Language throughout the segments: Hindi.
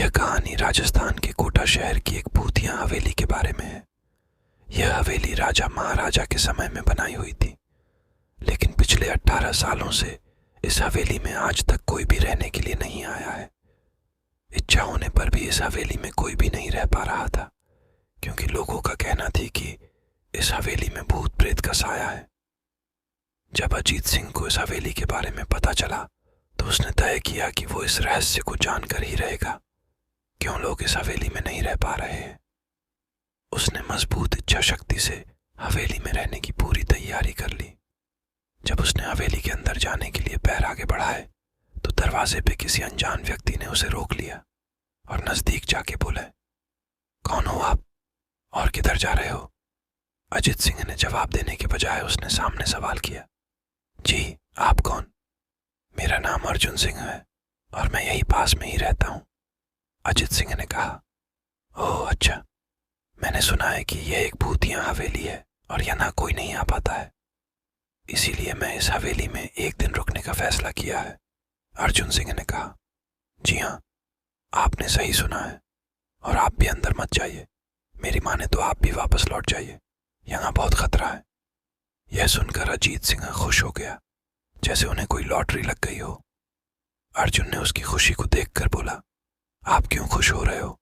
यह कहानी राजस्थान के कोटा शहर की एक भूतिया हवेली के बारे में है। यह हवेली राजा महाराजा के समय में बनाई हुई थी, लेकिन पिछले 18 सालों से इस हवेली में आज तक कोई भी रहने के लिए नहीं आया है। इच्छा होने पर भी इस हवेली में कोई भी नहीं रह पा रहा था, क्योंकि लोगों का कहना थी कि इस हवेली में भूत प्रेत का साया है। जब अजीत सिंह को इस हवेली के बारे में पता चला तो उसने तय किया कि वो इस रहस्य को जानकर ही रहेगा, क्यों लोग इस हवेली में नहीं रह पा रहे हैं। उसने मजबूत इच्छा शक्ति से हवेली में रहने की पूरी तैयारी कर ली। जब उसने हवेली के अंदर जाने के लिए पैर आगे बढ़ाए तो दरवाजे पे किसी अनजान व्यक्ति ने उसे रोक लिया और नजदीक जाके बोला, कौन हो आप और किधर जा रहे हो? अजीत सिंह ने जवाब देने के बजाय उसने सामने सवाल किया, जी आप कौन? मेरा नाम अर्जुन सिंह है और मैं यही पास में ही रहता हूँ, अजीत सिंह ने कहा। ओह अच्छा, मैंने सुना है कि यह एक भूतिया हवेली है और यहाँ कोई नहीं आ पाता है, इसीलिए मैं इस हवेली में एक दिन रुकने का फैसला किया है, अर्जुन सिंह ने कहा। जी हाँ, आपने सही सुना है और आप भी अंदर मत जाइए, मेरी माने तो आप भी वापस लौट जाइए, यहाँ बहुत खतरा है। यह सुनकर अजीत सिंह खुश हो गया, जैसे उन्हें कोई लॉटरी लग गई हो। अर्जुन ने उसकी खुशी को देखकर बोला, आप क्यों खुश हो रहे हो?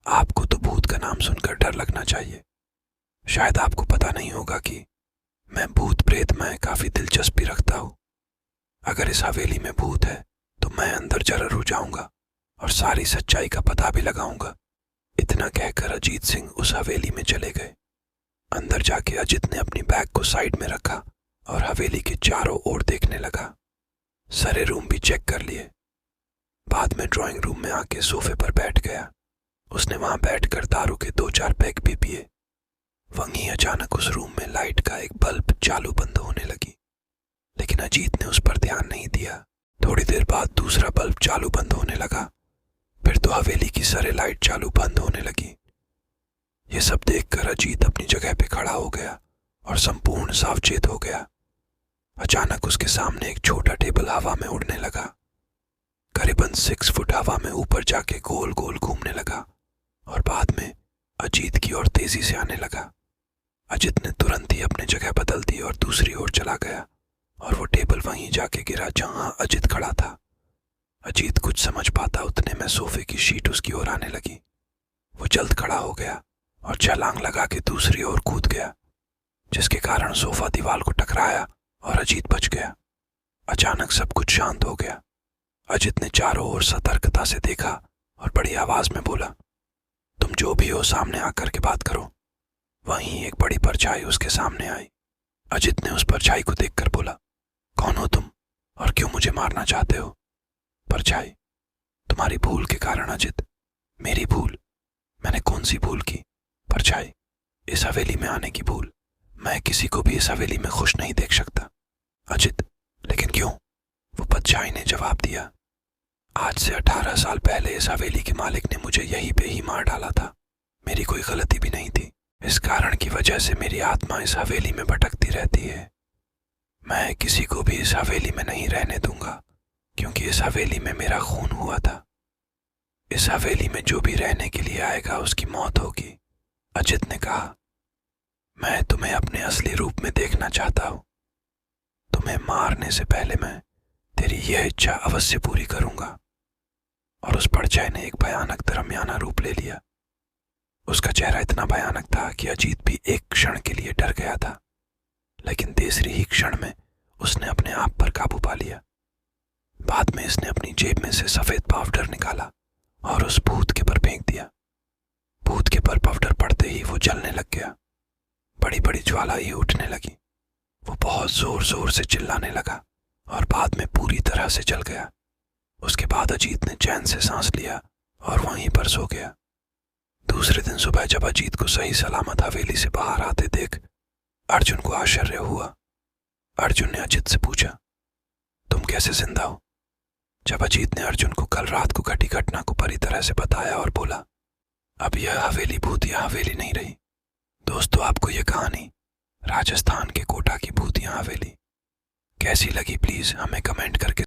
आपको तो भूत का नाम सुनकर डर लगना चाहिए। शायद आपको पता नहीं होगा कि मैं भूत प्रेत में काफी दिलचस्पी रखता हूँ। अगर इस हवेली में भूत है तो मैं अंदर जरूर जाऊंगा और सारी सच्चाई का पता भी लगाऊंगा। इतना कहकर अजीत सिंह उस हवेली में चले गए। अंदर जाके अजित ने अपनी बैग को साइड में रखा और हवेली के चारों ओर देखने लगा। सारे रूम भी चेक कर लिए। बाद में ड्राइंग रूम में आके सोफे पर बैठ गया। उसने वहां बैठकर दारू के 2-4 पैक भी पिए। वहीं अचानक उस रूम में लाइट का एक बल्ब चालू बंद होने लगी, लेकिन अजीत ने उस पर ध्यान नहीं दिया। थोड़ी देर बाद दूसरा बल्ब चालू बंद होने लगा, फिर तो हवेली की सारी लाइट चालू बंद होने लगी। ये सब देखकर अजीत अपनी जगह पे खड़ा हो गया और संपूर्ण सावचेत हो गया। अचानक उसके सामने एक छोटा टेबल हवा में उड़ने लगा। करीबन 6 फुट हवा में ऊपर जाके गोल गोल घूमने लगा और बाद में अजीत की ओर तेजी से आने लगा। अजीत ने तुरंत ही अपनी जगह बदल दी और दूसरी ओर चला गया और वो टेबल वहीं जाके गिरा जहां अजीत खड़ा था। अजीत कुछ समझ पाता उतने में सोफे की शीट उसकी ओर आने लगी। वो जल्द खड़ा हो गया और छलांग लगा के दूसरी ओर कूद गया, जिसके कारण सोफा दीवार को टकराया और अजीत बच गया। अचानक सब कुछ शांत हो गया। अजीत ने चारों ओर सतर्कता से देखा और बड़ी आवाज में बोला, तुम जो भी हो सामने आकर के बात करो। वहीं एक बड़ी परछाई उसके सामने आई। अजीत ने उस परछाई को देखकर बोला, कौन हो तुम और क्यों मुझे मारना चाहते हो? परछाई, तुम्हारी भूल के कारण अजीत। मेरी भूल? मैंने कौन सी भूल की? परछाई, इस हवेली में आने की भूल। मैं किसी को भी इस हवेली में खुश नहीं देख सकता। अजीत, लेकिन क्यों? वो परछाई ने जवाब दिया, आज से 18 साल पहले इस हवेली के मालिक ने मुझे यहीं पे ही मार डाला था। मेरी कोई गलती भी नहीं थी। इस कारण की वजह से मेरी आत्मा इस हवेली में भटकती रहती है। मैं किसी को भी इस हवेली में नहीं रहने दूंगा, क्योंकि इस हवेली में मेरा खून हुआ था। इस हवेली में जो भी रहने के लिए आएगा उसकी मौत होगी। अजीत ने कहा, मैं तुम्हें अपने असली रूप में देखना चाहता हूं। तुम्हें मारने से पहले मैं तेरी यह इच्छा अवश्य पूरी करूंगा। और उस परछाई ने एक भयानक दरमियाना रूप ले लिया। उसका चेहरा इतना भयानक था कि अजीत भी एक क्षण के लिए डर गया था, लेकिन तीसरी ही क्षण में उसने अपने आप पर काबू पा लिया। बाद में इसने अपनी जेब में से सफेद पाउडर निकाला और उस भूत के पर फेंक दिया। भूत के पर पाउडर पड़ते ही वो जलने लग गया। बड़ी बड़ी ज्वाला ही उठने लगी। वो बहुत जोर जोर से चिल्लाने लगा और बाद में पूरी तरह से जल गया। उसके बाद अजीत ने चैन से सांस लिया और वहीं पर सो गया। दूसरे दिन सुबह जब अजीत को सही सलामत हवेली से बाहर आते देख अर्जुन को आश्चर्य हुआ। अर्जुन ने अजीत से पूछा, तुम कैसे जिंदा हो? जब अजीत ने अर्जुन को कल रात को घटी घटना को पूरी तरह से बताया और बोला, अब यह हवेली भूतिया हवेली नहीं रही। दोस्तों, आपको यह कहानी राजस्थान के कोटा की भूतिया हवेली कैसी लगी प्लीज हमें कमेंट करके